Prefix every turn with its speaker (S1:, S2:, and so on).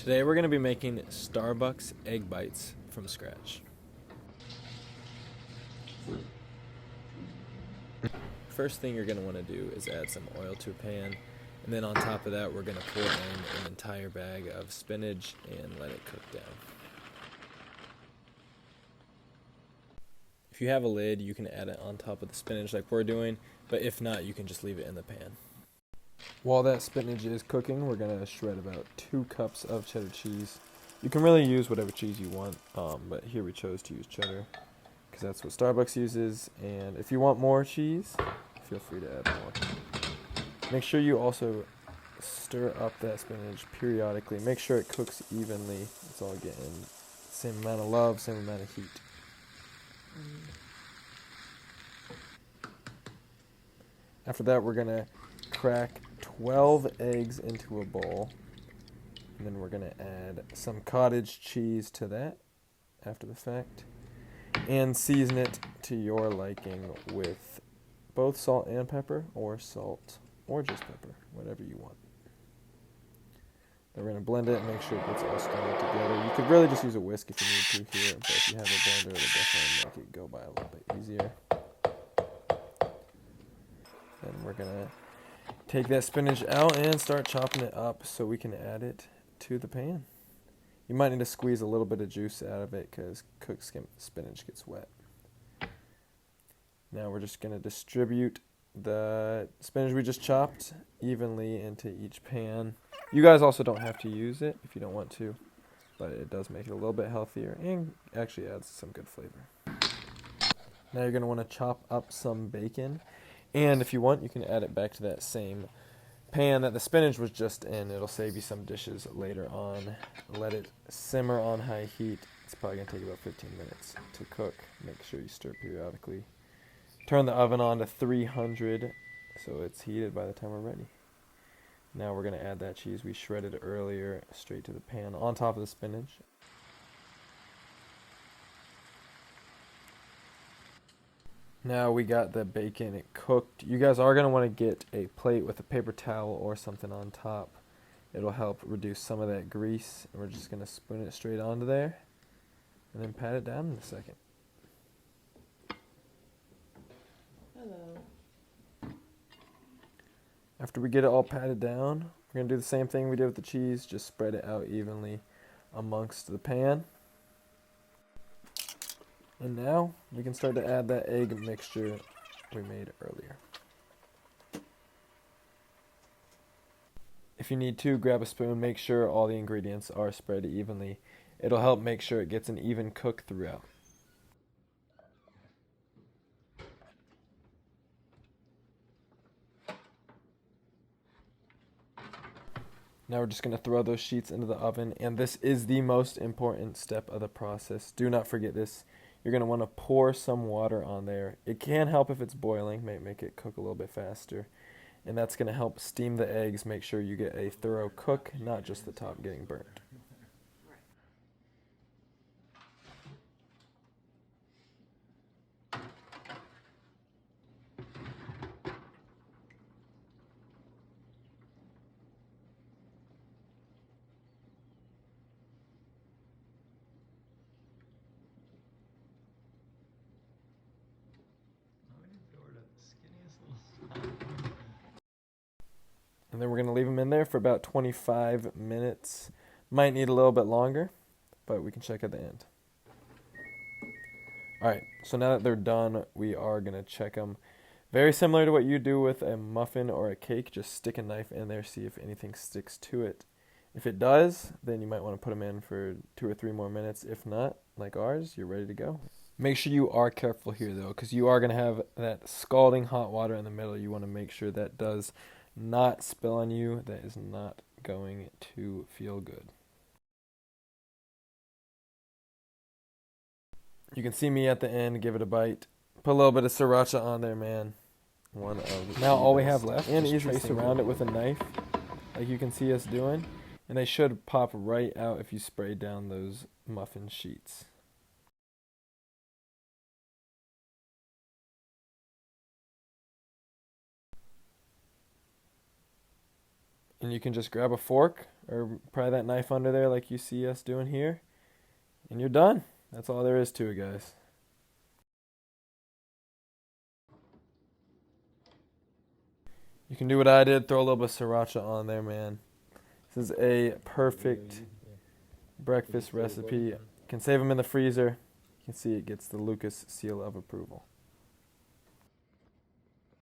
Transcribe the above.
S1: Today we're going to be making Starbucks egg bites from scratch. First thing you're going to want to do is add some oil to a pan, and then on top of that we're going to pour in an entire bag of spinach and let it cook down. If you have a lid, you can add it on top of the spinach like we're doing, but if not, you can just leave it in the pan. While that spinach is cooking, we're going to shred about 2 cups of cheddar cheese. You can really use whatever cheese you want, but here we chose to use cheddar because that's what Starbucks uses. And if you want more cheese, feel free to add more. Make sure you also stir up that spinach periodically. Make sure it cooks evenly. It's all getting the same amount of love, same amount of heat. After that, we're going to crack 12 eggs into a bowl. And then we're going to add some cottage cheese to that after the fact. And season it to your liking with both salt and pepper, or salt or just pepper, whatever you want. Then we're going to blend it and make sure it gets all strung together. You could really just use a whisk if you need to here, but if you have a blender, it'll definitely make it go by a little bit easier. Then we're going to take that spinach out and start chopping it up so we can add it to the pan. You might need to squeeze a little bit of juice out of it because cooked spinach gets wet. Now we're just going to distribute the spinach we just chopped evenly into each pan. You guys also don't have to use it if you don't want to, but it does make it a little bit healthier and actually adds some good flavor. Now you're going to want to chop up some bacon, and if you want, you can add it back to that same pan that the spinach was just in. It'll save you some dishes later on. Let it simmer on high heat. It's probably going to take about 15 minutes to cook. Make sure you stir periodically. Turn the oven on to 300 so it's heated by the time we're ready. Now we're going to add that cheese we shredded earlier straight to the pan on top of the spinach. Now we got the bacon cooked. You guys are going to want to get a plate with a paper towel or something on top. It'll help reduce some of that grease. And we're just going to spoon it straight onto there and then pat it down in a second.
S2: Hello.
S1: After we get it all patted down, we're going to do the same thing we did with the cheese. Just spread it out evenly amongst the pan. And now we can start to add that egg mixture we made earlier. If you need to, grab a spoon, make sure all the ingredients are spread evenly. It'll help make sure it gets an even cook throughout. Now we're just going to throw those sheets into the oven, and this is the most important step of the process. Do not forget this. You're going to want to pour some water on there. It can help if it's boiling, make it cook a little bit faster. And that's going to help steam the eggs, make sure you get a thorough cook, not just the top getting burnt. And then we're going to leave them in there for about 25 minutes. Might need a little bit longer, but we can check at the end. Alright, so now that they're done, we are going to check them. Very similar to what you do with a muffin or a cake. Just stick a knife in there, see if anything sticks to it. If it does, then you might want to put them in for 2 or 3 more minutes. If not, like ours, you're ready to go. Make sure you are careful here, though, because you are going to have that scalding hot water in the middle. You want to make sure that does not spill on you. That is not going to feel good. You can see me at the end, give it a bite. Put a little bit of sriracha on there, man. Now all we have left is easily surround it with a knife, like you can see us doing. And they should pop right out if you spray down those muffin sheets. And you can just grab a fork or pry that knife under there like you see us doing here, and you're done. That's all there is to it, guys. You can do what I did, throw a little bit of sriracha on there, man. This is a perfect breakfast recipe. You can save them in the freezer. You can see it gets the Lucas seal of approval.